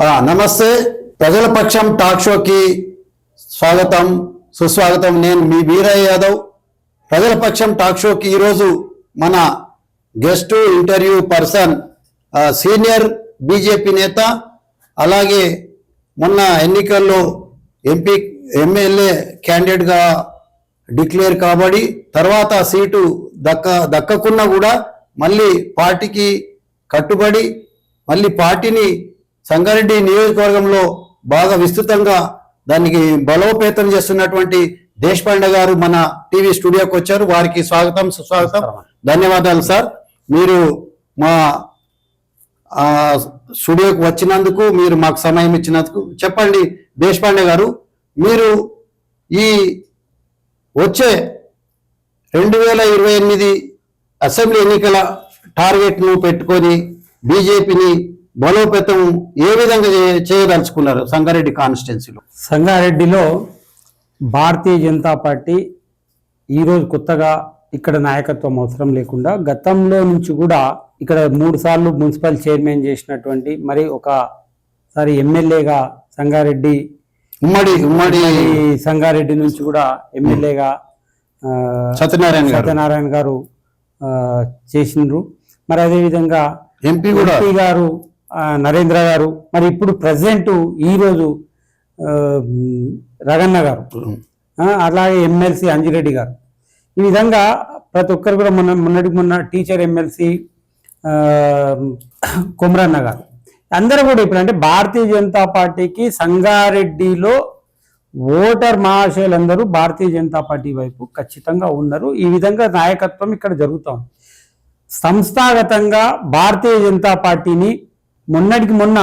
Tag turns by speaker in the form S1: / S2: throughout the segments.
S1: నమస్తే. ప్రజల పక్షం టాక్ షోకి స్వాగతం, సుస్వాగతం. నేను మీ వీరయ్య యాదవ్. ప్రజల పక్షం టాక్ షోకి ఈరోజు మన guest interview person senior BJP నేత, అలాగే మొన్న ఎన్నికల్లో ఎమ్మెల్యే క్యాండిడేట్గా డిక్లేర్ కాబడి తర్వాత సీటు దక్కకున్నా కూడా మళ్ళీ పార్టీకి కట్టుబడి మళ్ళీ పార్టీని సంగారెడ్డి నియోజకవర్గంలో బాగా విస్తృతంగా దానికి బలోపేతం చేస్తున్నటువంటి దేశపాండే గారు మన టీవీ స్టూడియోకి వచ్చారు. వారికి స్వాగతం, సుస్వాగతం. ధన్యవాదాలు సార్, మీరు మా స్టూడియోకి వచ్చినందుకు, మీరు మాకు సమయం ఇచ్చినందుకు. చెప్పండి దేశపాండే గారు, మీరు ఈ వచ్చే 2028 అసెంబ్లీ ఎన్నికల టార్గెట్ను పెట్టుకొని బీజేపీని బలోపేతం ఏ విధంగా చేయదలుచుకున్నారు సంగారెడ్డి కాన్స్టిట్యున్సీలో?
S2: సంగారెడ్డిలో భారతీయ జనతా పార్టీ ఈరోజు కొత్తగా ఇక్కడ నాయకత్వం అవసరం లేకుండా గతంలో నుంచి కూడా ఇక్కడ 3 సార్లు మున్సిపల్ చైర్మన్ చేసినటువంటి, మరి ఒకసారి ఎమ్మెల్యేగా సంగారెడ్డి ఉమ్మడి సంగారెడ్డి నుంచి కూడా ఎమ్మెల్యేగా సత్యనారాయణ గారు చేసిండ్రు. మరి అదేవిధంగా ఎంపీ గారు నరేంద్ర గారు, మరి ఇప్పుడు ప్రజెంట్ ఈరోజు రగన్న గారు, అలాగే ఎమ్మెల్సీ అంజిరెడ్డి గారు. ఈ విధంగా ప్రతి ఒక్కరు కూడా మొన్న టీచర్ ఎమ్మెల్సీ కుమరన్న గారు, అందరూ కూడా ఇప్పుడు అంటే భారతీయ జనతా పార్టీకి సంగారెడ్డిలో ఓటర్ మహాశయులందరూ భారతీయ జనతా పార్టీ వైపు ఖచ్చితంగా ఉన్నారు. ఈ విధంగా నాయకత్వం ఇక్కడ జరుగుతాం. సంస్థాగతంగా భారతీయ జనతా పార్టీని మొన్న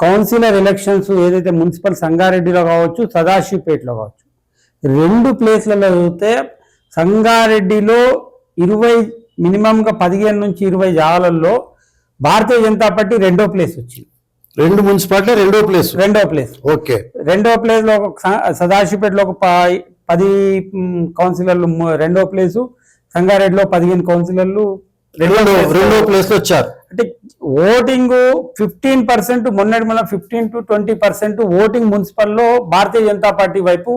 S2: కౌన్సిలర్ ఎలక్షన్స్ ఏదైతే మున్సిపల్ సంగారెడ్డిలో కావచ్చు, సదాశివపేటలో కావచ్చు, 2 ప్లేస్లలో చూస్తే సంగారెడ్డిలో మినిమంగా 15 నుంచి 20 జాగాలలో భారతీయ జనతా పార్టీ 2వ ప్లేస్ వచ్చింది.
S1: 2 మున్సిపాలిటీ 2వ ప్లేస్. ఓకే, 2వ
S2: ప్లేస్ లో సదాశివపేటలో 10 కౌన్సిలర్లు 2వ ప్లేసు, సంగారెడ్డిలో 15 కౌన్సిలర్లు
S1: 2వ ప్లేస్ లో వచ్చారు.
S2: అంటే ఓటింగ్ 15%, మొన్న 15 to 20% ఓటింగ్ మున్సిపల్ లో భారతీయ జనతా పార్టీ వైపు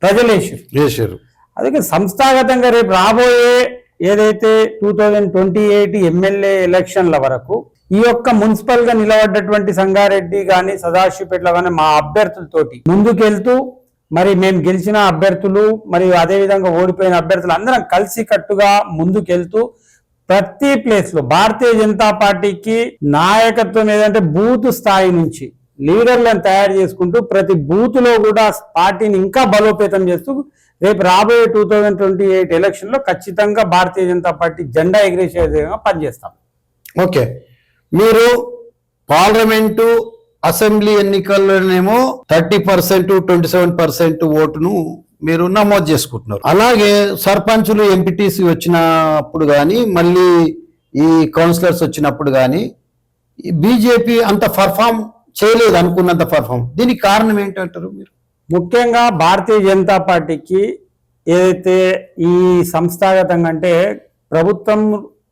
S2: ప్రజలు వేసారు. అదే సంస్థాగతంగా రేపు రాబోయే ఏదైతే 2028 ఎమ్మెల్యే ఎలక్షన్ల వరకు ఈ యొక్క మున్సిపల్ గా నిలబడ్డటువంటి సంగారెడ్డి కానీ సదాశివపేటలో కానీ మా అభ్యర్థులతోటి ముందుకెళ్తూ, మరి మేము గెలిచిన అభ్యర్థులు మరియు అదేవిధంగా ఓడిపోయిన అభ్యర్థులు అందరం కలిసి కట్టుగా ముందుకెళ్తూ ప్రతి ప్లేస్ లో భారతీయ జనతా పార్టీకి నాయకత్వం ఏదంటే బూత్ స్థాయి నుంచి లీడర్లను తయారు చేసుకుంటూ ప్రతి బూత్ లో కూడా పార్టీని ఇంకా బలోపేతం చేస్తూ రేపు రాబోయే 2028 ఎలక్షన్ లో ఖచ్చితంగా భారతీయ జనతా పార్టీ జెండా ఎగిరేసే విధంగా పనిచేస్తాం.
S1: ఓకే, మీరు పార్లమెంటు అసెంబ్లీ ఎన్నికల్లోనేమో 30%, 27% ఓటును మీరు నమోదు చేసుకుంటున్నారు. అలాగే సర్పంచులు, ఎంపీటీసీ వచ్చినప్పుడు కానీ మళ్ళీ ఈ కౌన్సిలర్స్ వచ్చినప్పుడు కానీ బీజేపీ అంత పర్ఫామ్ చేయలేదు, అనుకున్నంత పర్ఫామ్. దీనికి కారణం ఏంటంటారు మీరు?
S2: ముఖ్యంగా భారతీయ జనతా పార్టీకి ఏదైతే ఈ సంస్థాగతంగా అంటే ప్రభుత్వం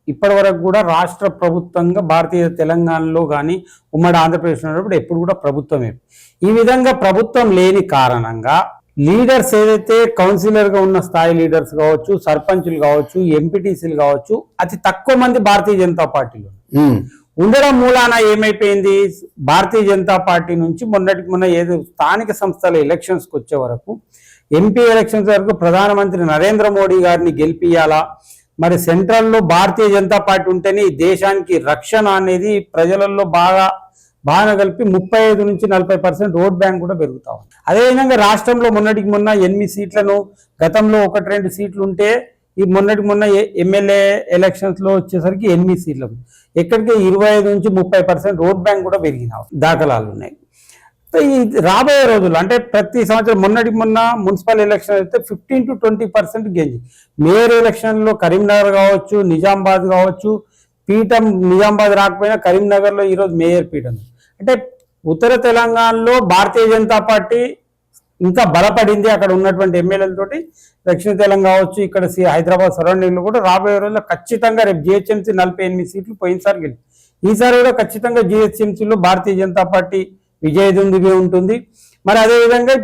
S2: ఇప్పటి వరకు కూడా రాష్ట్ర ప్రభుత్వంగా భారతీయ తెలంగాణలో కానీ ఉమ్మడి ఆంధ్రప్రదేశ్ ఉన్నప్పుడు ఎప్పుడు కూడా ప్రభుత్వమే. ఈ విధంగా ప్రభుత్వం లేని కారణంగా లీడర్స్ ఏదైతే కౌన్సిలర్గా ఉన్న స్థాయి లీడర్స్ కావచ్చు, సర్పంచులు కావచ్చు, ఎంపీటీసీలు కావచ్చు, అతి తక్కువ మంది భారతీయ జనతా పార్టీలో ఉండడం మూలాన ఏమైపోయింది, భారతీయ జనతా పార్టీ నుంచి మొన్న ఏదో స్థానిక సంస్థల ఎలక్షన్స్కి వచ్చే వరకు, ఎంపీ ఎలక్షన్స్ వరకు ప్రధానమంత్రి నరేంద్ర మోడీ గారిని గెలిపియాలా, మరి సెంట్రల్లో భారతీయ జనతా పార్టీ ఉంటేనే ఈ దేశానికి రక్షణ అనేది ప్రజలలో బాగా కలిపి 35 నుంచి 40% ఓట్ బ్యాంక్ కూడా పెరుగుతా ఉంది. అదేవిధంగా రాష్ట్రంలో మొన్న 8 సీట్లను, గతంలో 1-2 సీట్లు ఉంటే ఈ మొన్న ఎమ్మెల్యే ఎలక్షన్స్ లో వచ్చేసరికి 8 సీట్లకు ఎక్కడికి 25 నుంచి 30% ఓట్ బ్యాంక్ కూడా పెరిగిన దాఖలాలు ఉన్నాయి. ఈ రాబోయే రోజుల్లో అంటే ప్రతి సంవత్సరం మొన్న మున్సిపల్ ఎలక్షన్ అయితే 15 to 20% గెలిచి, మేయర్ ఎలక్షన్లో కరీంనగర్ కావచ్చు, నిజామాబాద్ కావచ్చు, పీఠం నిజామాబాద్ రాకపోయినా కరీంనగర్లో ఈరోజు మేయర్ పీఠం. అంటే ఉత్తర తెలంగాణలో భారతీయ జనతా పార్టీ ఇంకా బలపడింది. అక్కడ ఉన్నటువంటి ఎమ్మెల్యేలతోటి దక్షిణ తెలంగాణ కావచ్చు, ఇక్కడ హైదరాబాద్ సరౌండింగ్లో కూడా రాబోయే రోజుల్లో ఖచ్చితంగా రేపు జిహెచ్ఎంసీ 48 సీట్లు పోయినసారి గెలిచి, ఈసారి కూడా ఖచ్చితంగా జిహెచ్ఎంసీలో భారతీయ జనతా పార్టీ విజయదుందుభి ఉంటుంది. మరి అదేవిధంగా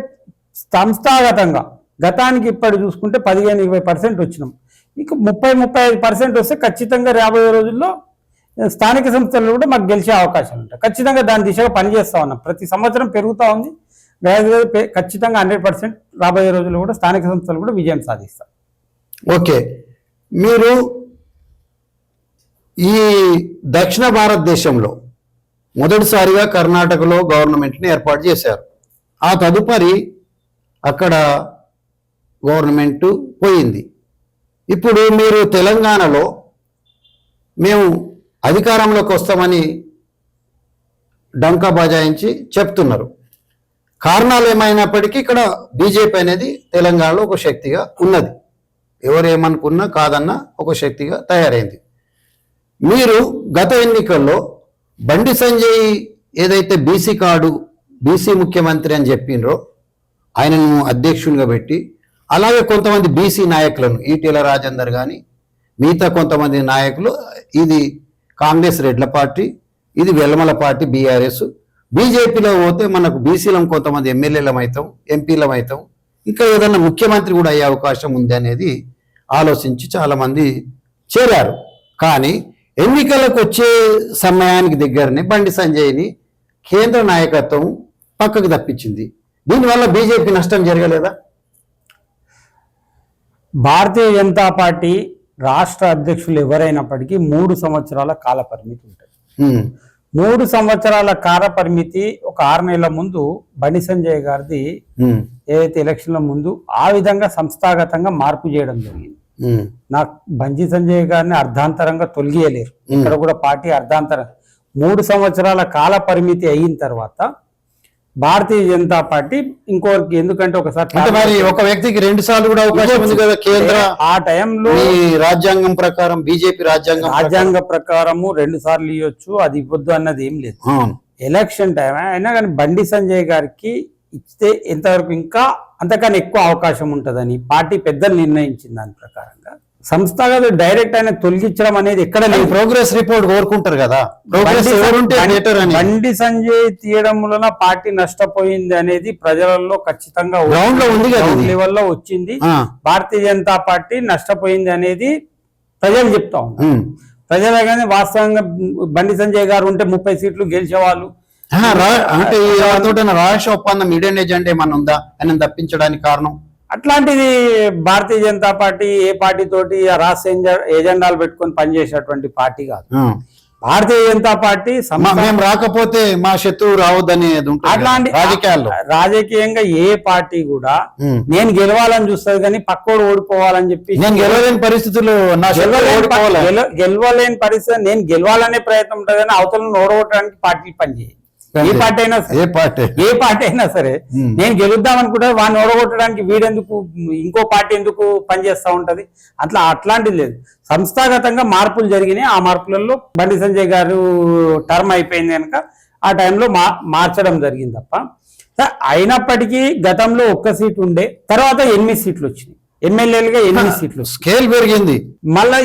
S2: సంస్థాగతంగా గతానికి ఇప్పటి చూసుకుంటే 15-20% వచ్చినాం. ఇక 30-35% వస్తే ఖచ్చితంగా రాబోయే రోజుల్లో స్థానిక సంస్థలు కూడా మాకు గెలిచే అవకాశాలు ఉంటాయి. ఖచ్చితంగా దాని దిశగా పనిచేస్తా ఉన్నాం. ప్రతి సంవత్సరం పెరుగుతూ ఉంది. ఖచ్చితంగా 100% రాబోయే రోజుల్లో కూడా స్థానిక సంస్థలు కూడా విజయం సాధిస్తాం.
S1: ఓకే, మీరు ఈ దక్షిణ భారతదేశంలో మొదటిసారిగా కర్ణాటకలో గవర్నమెంట్ని ఏర్పాటు చేశారు. ఆ తదుపరి అక్కడ గవర్నమెంట్ పోయింది. ఇప్పుడు మీరు తెలంగాణలో మేము అధికారంలోకి వస్తామని డంకా బజాయించి చెప్తున్నారు. కారణాలు ఏమైనప్పటికీ ఇక్కడ బీజేపీ అనేది తెలంగాణలో ఒక శక్తిగా ఉన్నది. ఎవరేమనుకున్నా కాదన్నా ఒక శక్తిగా తయారైంది. మీరు గత ఎన్నికల్లో బండి సంజయ్ ఏదైతే బీసీ కార్డు, బీసీ ముఖ్యమంత్రి అని చెప్పినరో ఆయనను అధ్యక్షునిగా పెట్టి, అలాగే కొంతమంది బీసీ నాయకులను ఈటెల రాజేందర్ కానీ మిగతా కొంతమంది నాయకులు, ఇది కాంగ్రెస్ రెడ్ల పార్టీ, ఇది వెల్లమల పార్టీ బీఆర్ఎస్, బీజేపీలో పోతే మనకు బీసీలం కొంతమంది ఎమ్మెల్యేలం అవుతాం, ఎంపీలం అవుతాం, ఇంకా ఏదన్నా ముఖ్యమంత్రి కూడా అయ్యే అవకాశం ఉంది అనేది ఆలోచించి చాలామంది చేరారు. కానీ ఎన్నికలకు వచ్చే సమయానికి దగ్గరనే బండి సంజయ్ని కేంద్ర నాయకత్వం పక్కకు తప్పించింది. దీనివల్ల బీజేపీ నష్టం జరగలేదా?
S2: భారతీయ జనతా పార్టీ రాష్ట్ర అధ్యక్షులు ఎవరైనప్పటికీ 3 సంవత్సరాల కాల పరిమితి ఉంటుంది. 3 సంవత్సరాల కాల పరిమితి ఒక 6 నెలల ముందు బండి సంజయ్ గారిది ఏదైతే ఎలక్షన్ల ముందు ఆ విధంగా సంస్థాగతంగా మార్పు చేయడం జరిగింది. నాకు బండి సంజయ్ గారిని అర్ధాంతరంగా తొలగియలేరు. ఇక్కడ కూడా పార్టీ అర్ధాంతరం 3 సంవత్సరాల కాల పరిమితి అయిన తర్వాత భారతీయ జనతా పార్టీ ఇంకోరికి, ఎందుకంటే ఒకసారి
S1: ఒక వ్యక్తికి 2 సార్లు కూడా అవకాశం ఉంది కదా కేంద్ర.
S2: ఆ టైంలో
S1: రాజ్యాంగం ప్రకారం, బీజేపీ
S2: రాజ్యాంగ ప్రకారము 2 సార్లు ఇవ్వచ్చు, అది ఇవ్వద్దు అన్నది ఏం లేదు. ఎలక్షన్ టైం అయినా కానీ బండి సంజయ్ గారికి ఇస్తే ఎంతవరకు ఇంకా అంతకన్నా ఎక్కువ అవకాశం ఉంటుందని పార్టీ పెద్దలు నిర్ణయించింది. దాని ప్రకారంగా సంస్థగా డైరెక్ట్ ఆయన తొలగించడం అనేది ఎక్కడ లేదు.
S1: ప్రోగ్రెస్ రిపోర్ట్ కోరుకుంటారు కదా,
S2: బండి సంజయ్ తీయడం వలన పార్టీ నష్టపోయింది అనేది ప్రజలలో ఖచ్చితంగా లెవెల్లో వచ్చింది. భారతీయ జనతా పార్టీ నష్టపోయింది అనేది ప్రజలు చెప్తా ఉన్నారు. ప్రజలే కానీ వాస్తవంగా బండి సంజయ్ గారు ఉంటే 30 సీట్లు గెలిచేవాళ్ళు.
S1: అంటే రాష్ట్ర ఒప్పందం ఇడెన్ ఎజెండా ఏమన్నా ఉందా ఆయన తప్పించడానికి కారణం?
S2: అట్లాంటిది భారతీయ జనతా పార్టీ ఏ పార్టీ తోటి రాష్ట్ర ఎజెండాలు పెట్టుకొని పనిచేసేటువంటి పార్టీ కాదు. భారతీయ జనతా పార్టీ
S1: మేము రాకపోతే మా శత్రువు రావద్దని
S2: అట్లాంటి రాజకీయంగా ఏ పార్టీ కూడా నేను గెలవాలని చూస్తుంది కానీ పక్కోడు ఓడిపోవాలని చెప్పి,
S1: నేను గెలవలేని పరిస్థితుల్లో
S2: గెలవలేని పరిస్థితి నేను గెలవాలనే ప్రయత్నం ఉంటుంది కానీ అవతలను ఓడగొట్టడానికి పార్టీలు పనిచేయాలి. ఏ పార్టీ అయినా సరే నేను గెలుద్దాం అనుకుంటే వాడిని ఓడగొట్టడానికి వీడెందుకు, ఇంకో పార్టీ ఎందుకు పనిచేస్తూ ఉంటది? అట్లాంటిది లేదు. సంస్థాగతంగా మార్పులు జరిగినాయి. ఆ మార్పులలో బండి సంజయ్ గారు టర్మ్ అయిపోయింది కనుక ఆ టైంలో మార్చడం జరిగింది తప్ప, అయినప్పటికీ గతంలో 1 సీట్ ఉండే, తర్వాత 8 సీట్లు వచ్చినాయి. ఎమ్మెల్యేలుగా 8 సీట్లు,
S1: స్కేల్ పెరిగింది.
S2: మళ్ళా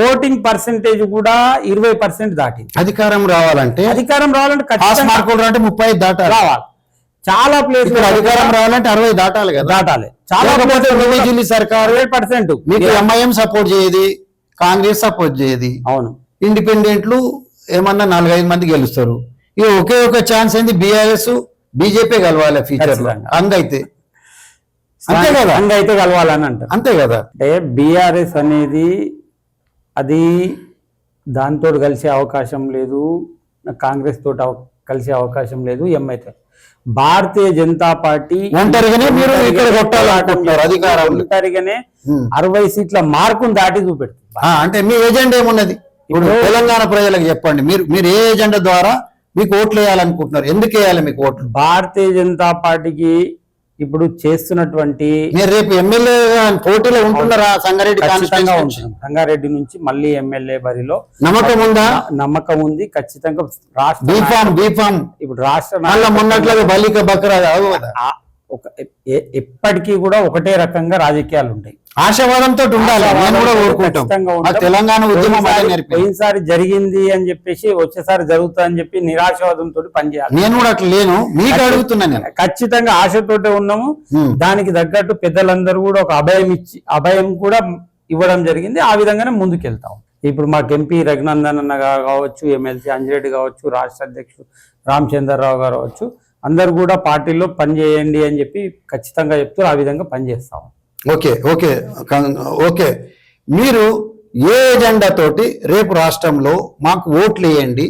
S2: ఓటింగ్ పర్సెంటేజ్ కూడా 20% దాటింది.
S1: అధికారం రావాలంటే మార్కులు అంటే 30 దాటాలి,
S2: రావాలి. చాలా ప్లేస్
S1: అధికారం రావాలంటే 60 దాటాలి కదా,
S2: దాటాలి.
S1: చాలా ఢిల్లీ సర్కారు
S2: 100%
S1: మీకు ఎంఐఎం సపోర్ట్ చేయదు, కాంగ్రెస్ సపోర్ట్ చేయదు.
S2: అవును,
S1: ఇండిపెండెంట్లు ఏమన్నా 4-5 మంది గెలుస్తారు. ఇక ఒకే ఒక ఛాన్స్ ఏంది, బీఆర్ఎస్ బీజేపీ కలవాలి ఫ్యూచర్ లో. అందైతే
S2: అంతే కదా, అయితే కలవాలని అంటారు.
S1: అంతే కదా.
S2: అంటే బీఆర్ఎస్ అనేది అది దాంతో కలిసే అవకాశం లేదు, కాంగ్రెస్ తోటి కలిసే అవకాశం లేదు, ఎంఐతో. భారతీయ జనతా పార్టీ
S1: ఒంటరిగానే మీరు ఇక్కడ కొట్టాలనుకుంటున్నారు అధికారం,
S2: ఒంటరిగానే 60 సీట్ల మార్కును దాటి చూపెడుతుంది.
S1: అంటే మీ ఎజెండా ఏమున్నది? ఇప్పుడు తెలంగాణ ప్రజలకు చెప్పండి, మీరు ఏ ఎజెండా ద్వారా మీకు ఓట్లు వేయాలనుకుంటున్నారు? ఎందుకు వేయాలి మీకు ఓట్లు?
S2: భారతీయ జనతా పార్టీకి ఇప్పుడు చేస్తున్నటువంటి,
S1: మీరు రేపు ఎమ్మెల్యే పోటీలో ఉంటున్నారా?
S2: సంగారెడ్డి నుంచి మళ్ళీ ఎమ్మెల్యే బరిలో
S1: నమ్మకం ఉందా?
S2: నమ్మకం ఉంది ఖచ్చితంగా.
S1: బీఫామ్
S2: ఇప్పుడు రాష్ట్ర
S1: మొన్నట్లుగా బలిక బక్రా
S2: ఎప్పటికీ కూడా ఒకటే రకంగా రాజకీయాలు ఉంటాయి.
S1: ఆశావాదంతో ఉండాలి. నేను కూడా కోరుకుంటాం.
S2: ఖచ్చితంగా
S1: ఆ
S2: ఉంటాం.
S1: తెలంగాణ ఉద్యమం అదే నేర్పింది.
S2: పోయినసారి జరిగింది అని చెప్పేసి వచ్చేసారి జరుగుతా అని చెప్పి నిరాశవాదంతో పనిచేయాలి.
S1: నేను కూడా అట్లా లేను, మీకు అడుగుతున్నాను నేను.
S2: ఖచ్చితంగా ఆశతోటే ఉన్నాము.
S1: ఉమ్.
S2: దానికి తగ్గట్టు పెద్దలందరూ కూడా ఒక అభయం కూడా ఇవ్వడం జరిగింది. ఆ విధంగానే ముందుకెళ్తాం. ఇప్పుడు మాకు ఎంపీ రఘునందన్ అన్న కావచ్చు, ఎమ్మెల్సీ అంజిరెడ్డి కావచ్చు, రాష్ట్ర అధ్యక్షుడు రామచంద్రరావు గారు కావచ్చు, అందరు కూడా పార్టీలో పనిచేయండి అని చెప్పి ఖచ్చితంగా చెప్తూ ఆ విధంగా పనిచేస్తాం.
S1: Okay okay okay. మీరు ఏ ఎజెండా తోటి రేపు రాష్ట్రంలో మాకు ఓట్లు వేయండి,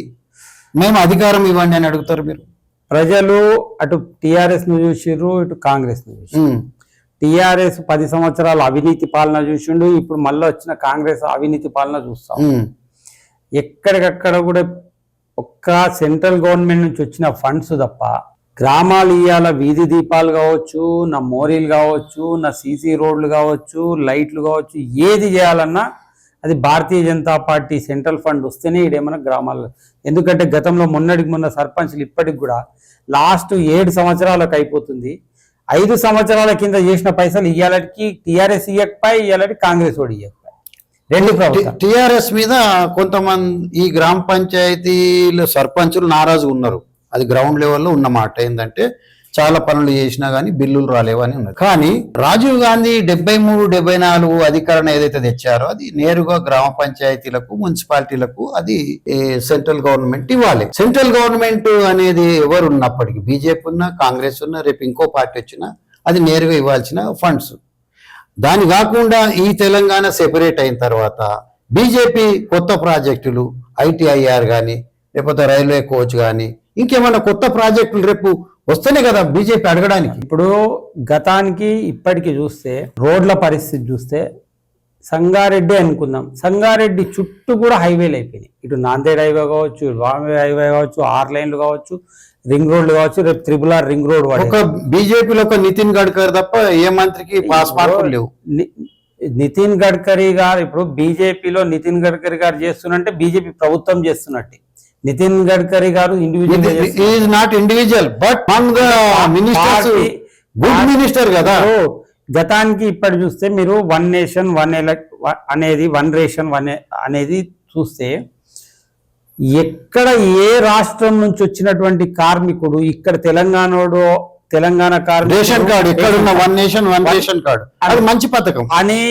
S1: మేము అధికారం ఇవ్వండి అని అడుగుతారు మీరు?
S2: ప్రజలు అటు టిఆర్ఎస్ ను చూసిర్రు, ఇటు కాంగ్రెస్ ను చూసిర్రు. టిఆర్ఎస్ 10 సంవత్సరాలు అవినీతి పాలన చూసిండు. ఇప్పుడు మళ్ళీ వచ్చిన కాంగ్రెస్ అవినీతి పాలన చూస్తాం. ఎక్కడికక్కడ కూడా ఒక్క సెంట్రల్ గవర్నమెంట్ నుంచి వచ్చిన ఫండ్స్ తప్ప గ్రామాలు ఇయ్యాల వీధి దీపాలు కావచ్చు, నా మోరీలు కావచ్చు, నా సీసీ రోడ్లు కావచ్చు, లైట్లు కావచ్చు, ఏది చేయాలన్నా అది Bharatiya Janata party central fund వస్తేనే ఇదేమన్నా గ్రామాల్లో. ఎందుకంటే గతంలో మొన్న సర్పంచ్లు ఇప్పటికి కూడా లాస్ట్ 7 సంవత్సరాలకు అయిపోతుంది. 5 సంవత్సరాల కింద చేసిన పైసలు ఇయ్యాలకి టిఆర్ఎస్ ఇయ్యకపోయి, ఇయ్యాలకి కాంగ్రెస్ వాడు ఇయ్యకపోయి, రెండు ప్రభుత్వం.
S1: టిఆర్ఎస్ మీద కొంతమంది ఈ గ్రామ పంచాయతీలు సర్పంచులు నారాజు ఉన్నారు. అది గ్రౌండ్ లెవెల్లో ఉన్నమాట. ఏంటంటే చాలా పనులు చేసినా కానీ బిల్లులు రాలేవని ఉన్నారు. కానీ రాజీవ్ గాంధీ 73-74 అధికారం ఏదైతే తెచ్చారో అది నేరుగా గ్రామ పంచాయతీలకు, మున్సిపాలిటీలకు అది సెంట్రల్ గవర్నమెంట్ ఇవ్వాలి. సెంట్రల్ గవర్నమెంట్ అనేది ఎవరు ఉన్నప్పటికీ, బీజేపీ ఉన్నా, కాంగ్రెస్ ఉన్నా, రేపు ఇంకో పార్టీ వచ్చినా అది నేరుగా ఇవ్వాల్సిన ఫండ్స్. దాని కాకుండా ఈ తెలంగాణ సెపరేట్ అయిన తర్వాత బీజేపీ కొత్త ప్రాజెక్టులు, ఐటీఐఆర్ కానీ, లేకపోతే రైల్వే కోచ్ కానీ, ఇంకేమైనా కొత్త ప్రాజెక్టులు రేపు వస్తేనే కదా బీజేపీ అడగడానికి.
S2: ఇప్పుడు గతానికి ఇప్పటికి చూస్తే రోడ్ల పరిస్థితి చూస్తే సంగారెడ్డి అనుకుందాం, సంగారెడ్డి చుట్టూ కూడా హైవేలు అయిపోయినాయి. ఇటు నాందేడ్ హైవే కావచ్చు, బాంబే హైవే కావచ్చు, 6 లైన్లు కావచ్చు, రింగ్ రోడ్లు కావచ్చు, రేపు RRR రింగ్ రోడ్.
S1: ఒక బీజేపీలో ఒక నితిన్ గడ్కరీ తప్ప ఏ మంత్రికి పాస్ మార్కులు లేవు.
S2: నితిన్ గడ్కరీ గారు ఇప్పుడు బీజేపీలో నితిన్ గడ్కరీ గారు చేస్తున్నట్టే బీజేపీ ప్రభుత్వం చేస్తున్నట్టే. నితిన్ గడ్కరీ గారు
S1: individual not individual but good minister కదా.
S2: గతానికి ఇప్పటి చూస్తే మీరు 1 నేషన్ 1 అనేది 1 రేషన్ 1 అనేది చూస్తే ఎక్కడ ఏ రాష్ట్రం నుంచి వచ్చినటువంటి కార్మికుడు ఇక్కడ తెలంగాణ కార్మికుడు
S1: రేషన్ కార్డు ఎక్కడున్న 1 నేషన్ 1 రేషన్ కార్డు అది మంచి పథకం
S2: అని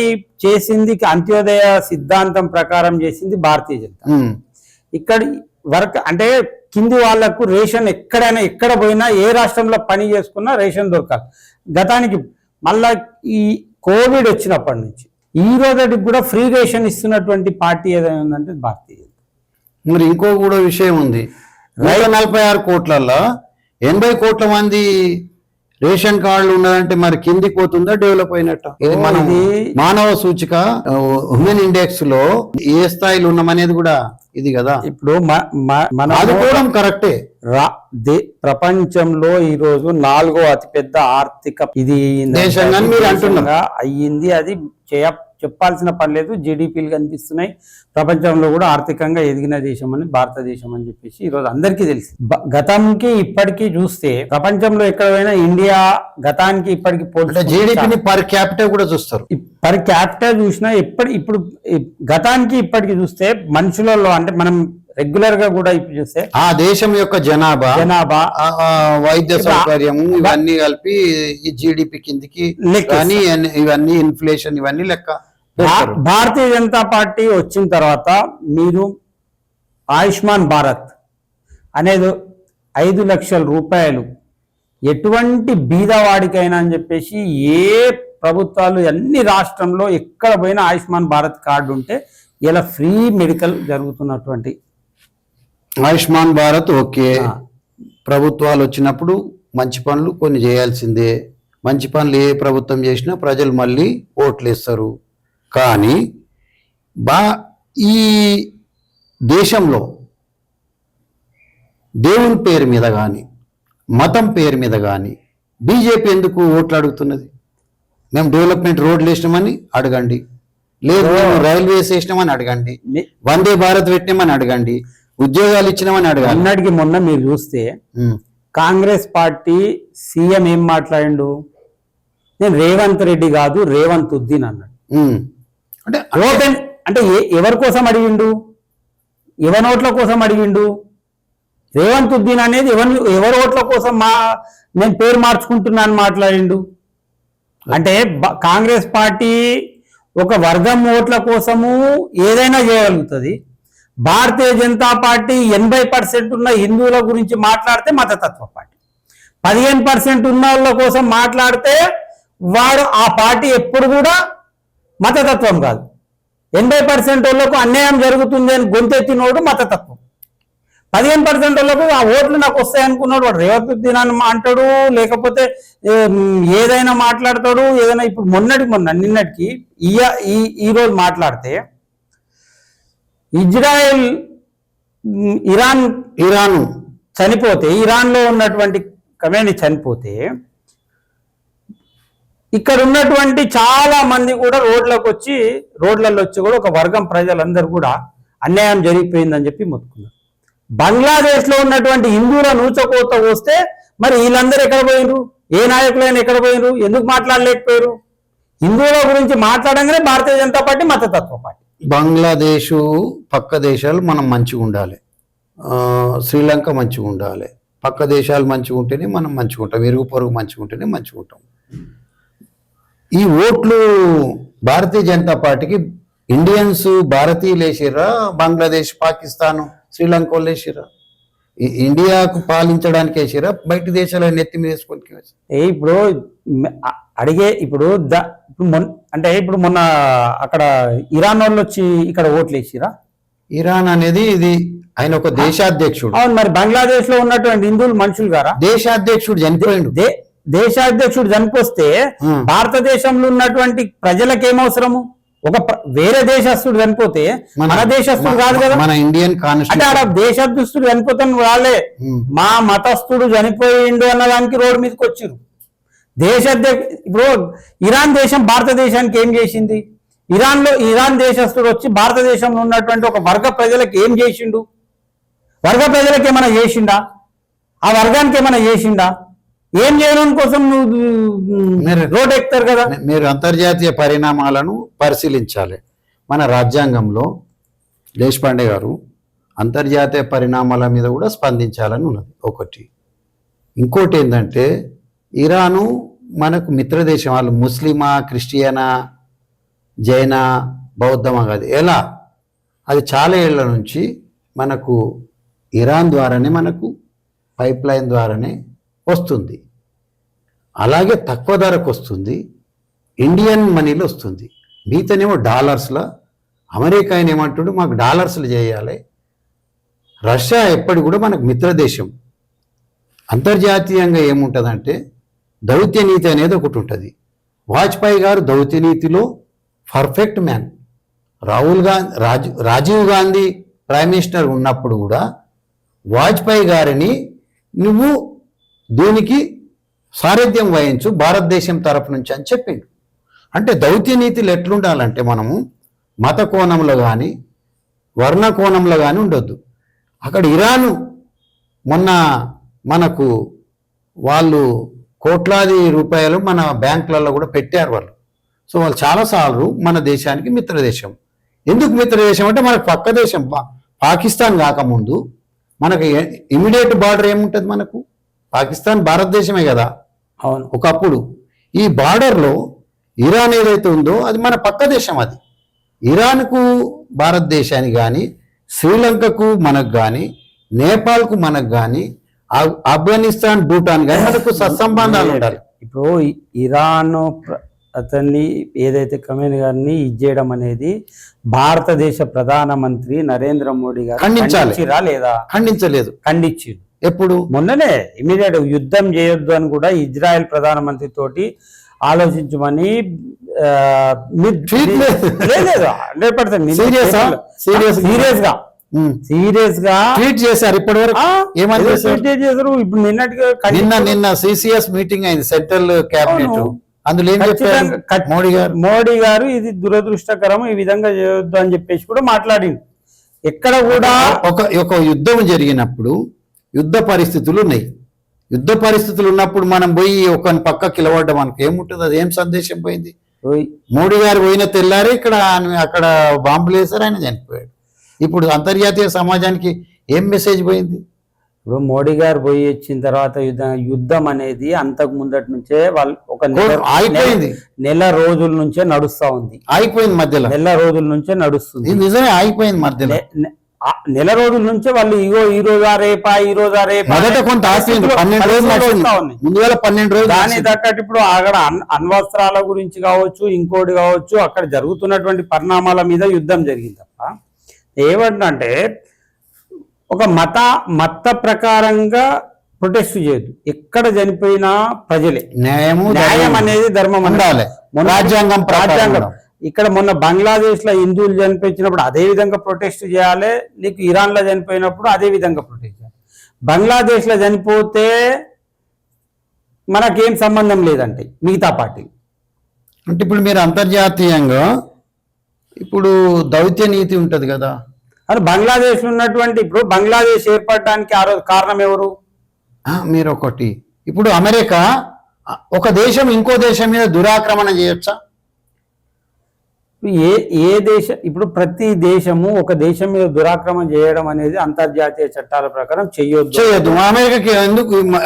S2: చేసింది. అంత్యోదయ సిద్ధాంతం ప్రకారం చేసింది భారతీయ జనతా. ఇక్కడ వర్క్ అంటే కింది వాళ్లకు రేషన్ ఎక్కడైనా ఎక్కడ పోయినా ఏ రాష్ట్రంలో పని చేసుకున్నా రేషన్ దొరకాలి. గతానికి మళ్ళా ఈ కోవిడ్ వచ్చినప్పటి నుంచి ఈ రోజుకి కూడా ఫ్రీ రేషన్ ఇస్తున్నటువంటి పార్టీ ఏదైనా ఉందంటే భారతీయ జనతా.
S1: మరి ఇంకో కూడా విషయం ఉంది. 146 కోట్లలో 80 కోట్ల మంది రేషన్ కార్డులు ఉన్నదంటే మరి కిందికి పోతుందా డెవలప్ అయినట్టు? ఇది మనం మానవ సూచిక హ్యూమన్ ఇండెక్స్ లో ఏ స్థాయిలో ఉన్నామనేది కూడా ఇది కదా.
S2: ఇప్పుడు మనం
S1: అనుకోవడం కరెక్టే.
S2: ప్రపంచంలో ఈ రోజు 4వ అతిపెద్ద ఆర్థిక ఇది
S1: దేశంగా మీరు అంటున్నారా
S2: అయ్యింది. అది చెప్పాల్సిన పని లేదు. జీడిపిలు కనిపిస్తున్నాయి. ప్రపంచంలో కూడా ఆర్థికంగా ఎదిగిన దేశం అని భారతదేశం అని చెప్పేసి ఈరోజు అందరికీ తెలిసి. గతంకి ఇప్పటికీ చూస్తే ప్రపంచంలో ఎక్కడ పోయినా ఇండియా గతానికి ఇప్పటికి
S1: జీడిపిని పర్ క్యాపిటల్ కూడా చూస్తారు.
S2: పర్ క్యాపిటల్ చూసినా ఇప్పుడు గతానికి ఇప్పటికి చూస్తే మనుషులలో అంటే మనం రెగ్యులర్ గా కూడా ఇప్పుడు చూస్తే
S1: ఆ దేశం యొక్క జనాభా వైద్య సౌకర్యం ఇవన్నీ కలిపి ఈ జీడిపి కిందికి కానీ ఇవన్నీ ఇన్ఫ్లేషన్ ఇవన్నీ లెక్క.
S2: భారతీయ జనతా పార్టీ వచ్చిన తర్వాత మీరు ఆయుష్మాన్ భారత్ అనేది 5 లక్షల రూపాయలు ఎటువంటి బీదవాడికైనా అని చెప్పేసి ఏ ప్రభుత్వాలు అన్ని రాష్ట్రంలో ఎక్కడ పోయినా ఆయుష్మాన్ భారత్ కార్డు ఉంటే ఇలా ఫ్రీ మెడికల్ జరుగుతున్నటువంటి
S1: ఆయుష్మాన్ భారత్. ఓకే, ప్రభుత్వాలు వచ్చినప్పుడు మంచి పనులు కొన్ని చేయాల్సిందే. మంచి పనులు ఏ ప్రభుత్వం చేసినా ప్రజలు మళ్ళీ ఓట్లు వేస్తారు. కానీ ఈ దేశంలో దేవుని పేరు మీద కానీ మతం పేరు మీద కానీ బీజేపీ ఎందుకు ఓట్లు అడుగుతున్నది? మేము డెవలప్మెంట్ రోడ్లు వేసినామని అడగండి, లేదు మేము రైల్వేస్ వేసినామని అడగండి, వందే భారత్ పెట్టినామని అడగండి, ఉద్యోగాలు ఇచ్చినామని అడగాలి.
S2: అన్నటికి మొన్న మీరు చూస్తే కాంగ్రెస్ పార్టీ సీఎం ఏం మాట్లాడిండు? నేను రేవంత్ రెడ్డి కాదు రేవంత్ ఉద్దీన్ అన్నాడు.
S1: ఉమ్. అంటే
S2: ఓపెన్ అంటే ఎవరి కోసం అడిగిండు, ఎవరి ఓట్ల కోసం అడిగిండు? రేవంత్ ఉద్దీన్ అనేది ఎవరి ఓట్ల కోసం నేను పేరు మార్చుకుంటున్నాను మాట్లాడిండు. అంటే కాంగ్రెస్ పార్టీ ఒక వర్గం ఓట్ల కోసము ఏదైనా చేయగలుగుతుంది. భారతీయ జనతా పార్టీ 80% ఉన్న హిందువుల గురించి మాట్లాడితే మతతత్వ పార్టీ, 15% ఉన్న వాళ్ళ కోసం మాట్లాడితే వాడు ఆ పార్టీ ఎప్పుడు కూడా మతతత్వం కాదు. 80% వాళ్ళకు అన్యాయం జరుగుతుంది అని గొంతెత్తినోడు మతతత్వం. 15% వాళ్ళకు ఆ ఓట్లు నాకు వస్తాయి అనుకున్నాడు వాడు రేవంత్ ఉద్దీన్ అంటాడు, లేకపోతే ఏదైనా మాట్లాడతాడు. ఏదైనా ఇప్పుడు నిన్నటికి ఈ రోజు మాట్లాడితే ఇరాన్ చనిపోతే, ఇరాన్లో ఉన్నటువంటి కమేని చనిపోతే ఇక్కడ ఉన్నటువంటి చాలా మంది కూడా రోడ్లలో వచ్చి కూడా ఒక వర్గం ప్రజలందరూ కూడా అన్యాయం జరిగిపోయిందని చెప్పి మొత్తుకున్నారు. బంగ్లాదేశ్ లో ఉన్నటువంటి హిందువుల నూచకోత వస్తే మరి వీళ్ళందరూ ఎక్కడ పోయినరు? ఏ నాయకులైనా ఎక్కడ పోయినరు? ఎందుకు మాట్లాడలేకపోయారు? హిందువుల గురించి మాట్లాడంగానే భారతీయ జనతా పార్టీ మతతత్వ పార్టీ.
S1: బంగ్లాదేశు పక్క దేశాలు మనం మంచిగా ఉండాలి, శ్రీలంక మంచిగా ఉండాలి, పక్క దేశాలు మంచిగా ఉంటేనే మనం మంచిగా ఉంటాం, ఇరుగు పొరుగు మంచిగా ఉంటేనే మంచిగా ఉంటాం. ఈ ఓట్లు భారతీయ జనతా పార్టీకి ఇండియన్స్ భారతీయులు వేసిర్రా, బంగ్లాదేశ్, పాకిస్తాన్, శ్రీలంక వాళ్ళు వేసిర్రా? ఇండియాకు పాలించడానికి వేసిర్రా, బయట దేశాల నెత్తి మీద వేసుకొని?
S2: ఇప్పుడు అడిగే ఇప్పుడు మొన్న అక్కడ ఇరాన్ వాళ్ళు వచ్చి ఇక్కడ ఓట్లు వేసిరా?
S1: ఇరాన్ అనేది ఇది ఆయన ఒక దేశాధ్యక్షుడు.
S2: అవును, మరి బంగ్లాదేశ్ లో ఉన్నటువంటి హిందువులు మనుషులు గారా?
S1: దేశాధ్యక్షుడు చనిపోయిండు.
S2: దేశాధ్యక్షుడు చనిపోస్తే భారతదేశంలో ఉన్నటువంటి ప్రజలకు ఏమవసరము? ఒక వేరే దేశస్తుడు చనిపోతే మన దేశస్తుడు కాదు కదా,
S1: మన ఇండియన్
S2: అంటే ఆడ దేశస్తుడు చనిపోతాను వాళ్ళే మా మతస్థుడు చనిపోయిండు అన్నదానికి రోడ్డు మీదకి వచ్చిరు. ఇప్పుడు ఇరాన్ దేశం భారతదేశానికి ఏం చేసింది? ఇరాన్ దేశస్తుడు వచ్చి భారతదేశంలో ఉన్నటువంటి ఒక వర్గ ప్రజలకు ఏం చేసిండు? వర్గ ప్రజలకు ఏమైనా చేసిండా? ఆ వర్గానికి ఏమైనా చేసిండా? ఏం చేయడం కోసం రోడ్ ఎక్కుతారు కదా.
S1: మీరు అంతర్జాతీయ పరిణామాలను పరిశీలించాలి. మన రాజ్యాంగంలో దేశపాండే గారు అంతర్జాతీయ పరిణామాల మీద కూడా స్పందించాలని ఉన్నది ఒకటి. ఇంకోటి ఏంటంటే ఇరాను మనకు మిత్రదేశం. వాళ్ళు ముస్లిమా, క్రిస్టియనా, జైన, బౌద్ధమా కాదు, ఎలా అది చాలా ఏళ్ల నుంచి మనకు ఇరాన్ ద్వారానే, మనకు పైప్ లైన్ ద్వారానే వస్తుంది. అలాగే తక్కువ ధరకు వస్తుంది, ఇండియన్ మనీలో వస్తుంది. మిగతానేమో డాలర్స్లో. అమెరికా ఆయన ఏమంటాడు, మాకు డాలర్స్లు చేయాలి. రష్యా ఎప్పటి కూడా మనకు మిత్రదేశం. అంతర్జాతీయంగా ఏముంటుందంటే దౌత్య నీతి అనేది ఒకటి ఉంటుంది. వాజ్పేయి గారు దౌత్య నీతిలో perfect man. Rajiv Gandhi prime minister ఉన్నప్పుడు కూడా వాజ్పేయి గారిని నువ్వు దీనికి సారథ్యం వహించు భారతదేశం తరపు నుంచి అని చెప్పిండు. అంటే దౌత్య నీతిలో ఎట్లుండాలంటే మనము మత కోణంలో కానీ వర్ణ కోణంలో కానీ ఉండొద్దు. అక్కడ ఇరాను మొన్న మనకు వాళ్ళు కోట్లాది రూపాయలు మన బ్యాంకులలో కూడా పెట్టారు వాళ్ళు. సో వాళ్ళు చాలాసార్లు మన దేశానికి మిత్రదేశం. ఎందుకు మిత్రదేశం అంటే మనకు పక్క దేశం పాకిస్తాన్ కాకముందు మనకు ఇమీడియట్ బార్డర్ ఏముంటుంది? మనకు పాకిస్తాన్ భారతదేశమే కదా.
S2: అవును.
S1: ఒకప్పుడు ఈ బార్డర్లో ఇరాన్ ఏదైతే ఉందో అది మన పక్క దేశం. అది ఇరాన్కు భారతదేశానికి కానీ, శ్రీలంకకు మనకు కానీ, నేపాల్కు మనకు కానీ, ఆఫ్ఘనిస్తాన్, భూటాన్ కానీ మనకు సత్సంబంధాలు ఉండాలి.
S2: ఇప్పుడు ఇరాన్ అతన్ని ఏదైతే ఖమేని గారిని ఇచ్చేయడం అనేది భారతదేశ ప్రధానమంత్రి నరేంద్ర మోడీ గారు ఖండించారా లేదా?
S1: ఖండించలేదు.
S2: ఖండించారు.
S1: ఎప్పుడు? మొన్ననే
S2: ఇమీడియట్ యుద్ధం చేయొద్దు అని కూడా ఇజ్రాయెల్ ప్రధానమంత్రి తోటి ఆలోచించమని 100% సీరియస్ గా
S1: ట్వీట్ చేశారు. ఇప్పటి వరకు ఏమని
S2: చేశారు? ఇప్పుడు
S1: నిన్న సిసిఎస్ మీటింగ్ అయింది సెంట్రల్ క్యాబినెట్. అందులో ఏం చెప్పారు
S2: మోడీ గారు? ఇది దురదృష్టకరం, ఈ విధంగా చేయొద్దు అని చెప్పేసి కూడా మాట్లాడింది. ఎక్కడ కూడా
S1: ఒక యుద్ధం జరిగినప్పుడు యుద్ధ పరిస్థితులు ఉన్నాయి. యుద్ధ పరిస్థితులు ఉన్నప్పుడు మనం పోయి ఒకని పక్క కిలవడ్డం మనకు ఏముంటుంది? అది ఏం సందేశం పోయింది?
S2: ఓయ్,
S1: మోడీ గారు పోయిన తెల్లారి ఇక్కడ అక్కడ బాంబులు వేశారు, ఆయన చనిపోయాడు. ఇప్పుడు అంతర్జాతీయ సమాజానికి ఏం మెసేజ్ పోయింది?
S2: ఇప్పుడు మోడీ గారు పోయి వచ్చిన తర్వాత యుద్ధం అనేది అంతకు ముందటి నుంచే వాళ్ళు ఒక
S1: ఆగిపోయింది,
S2: నెల రోజుల నుంచే నడుస్తా ఉంది.
S1: ఆగిపోయింది మధ్యలో,
S2: నెల రోజుల నుంచే నడుస్తుంది.
S1: ఇది నిజమే, ఆగిపోయింది మధ్యలో.
S2: నెల రోజుల నుంచే వాళ్ళు ఇగో ఈ రోజా రేపా ఈ రోజా రేపా
S1: మొదట కొంత ఆగిపోయింది, 12 రోజులు నడిచింది. ముందుగా 12 రోజులు
S2: దాని తగ్గట్టు ఇప్పుడు అక్కడ అణ్వస్త్రాల గురించి కావచ్చు, ఇంకోటి కావచ్చు, అక్కడ జరుగుతున్నటువంటి పరిణామాల మీద యుద్ధం జరిగింది తప్ప ఏమంటే ఒక మత ప్రకారంగా ప్రొటెస్ట్ చేయొద్దు. ఎక్కడ చనిపోయినా ప్రజలే, న్యాయం అనేది ధర్మం
S1: ఉండాలి, రాజ్యాంగం.
S2: ఇక్కడ మొన్న బంగ్లాదేశ్ లో హిందువులు చనిపోయినప్పుడు అదే విధంగా ప్రొటెస్ట్ చేయాలి, నీకు ఇరాన్ లో చనిపోయినప్పుడు అదే విధంగా ప్రొటెస్ట్ చేయాలి. బంగ్లాదేశ్ లో చనిపోతే మనకేం సంబంధం లేదంటే మిగతా పార్టీ
S1: అంటే ఇప్పుడు మీరు అంతర్జాతీయంగా ఇప్పుడు దౌత్య నీతి ఉంటది కదా,
S2: అది బంగ్లాదేశ్ ఉన్నటువంటి ఇప్పుడు బంగ్లాదేశ్ ఏర్పడడానికి ఆ రోజు కారణం ఎవరు?
S1: మీరు ఒకటి ఇప్పుడు అమెరికా ఒక దేశం ఇంకో దేశం మీద దురాక్రమణ చేయొచ్చా?
S2: ఏ దేశం ఇప్పుడు ప్రతి దేశము ఒక దేశం మీద దురాక్రమణ చేయడం అనేది అంతర్జాతీయ చట్టాల ప్రకారం చేయొద్దు.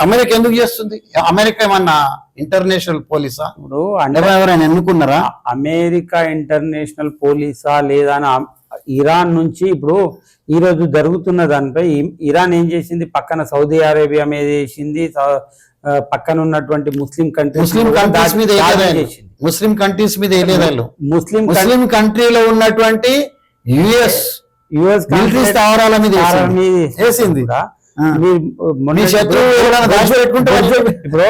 S1: అమెరికా ఎందుకు చేస్తుంది? అమెరికా ఏమన్నా ఇంటర్నేషనల్ పోలీసా?
S2: ఇప్పుడు
S1: ఎవరైనా ఎన్నుకున్నారా?
S2: అమెరికా ఇంటర్నేషనల్ పోలీసా లేదా ఇరాన్ నుంచి ఇప్పుడు ఈ రోజు జరుగుతున్న దానిపై ఇరాన్ ఏం చేసింది? పక్కన సౌదీ అరేబియా మీద చేసింది, పక్కన ఉన్నటువంటి ముస్లిం కంట్రీస్
S1: మీద ముస్లిం కంట్రీలో ఉన్నటువంటి యుఎస్ మిలిటరీ స్థావరాల మీద వేసింది.
S2: ఇప్పుడు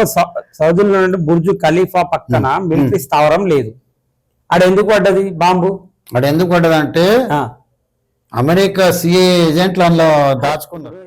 S2: సౌదీలో నుండి బుర్జు ఖలీఫా పక్కన మిలిటరీ స్థావరం లేదు. ఆడ ఎందుకు పడ్డది బాంబు?
S1: అంటే అమెరికా సిఏ ఏజెంట్లు అందులో దాచుకున్నారు.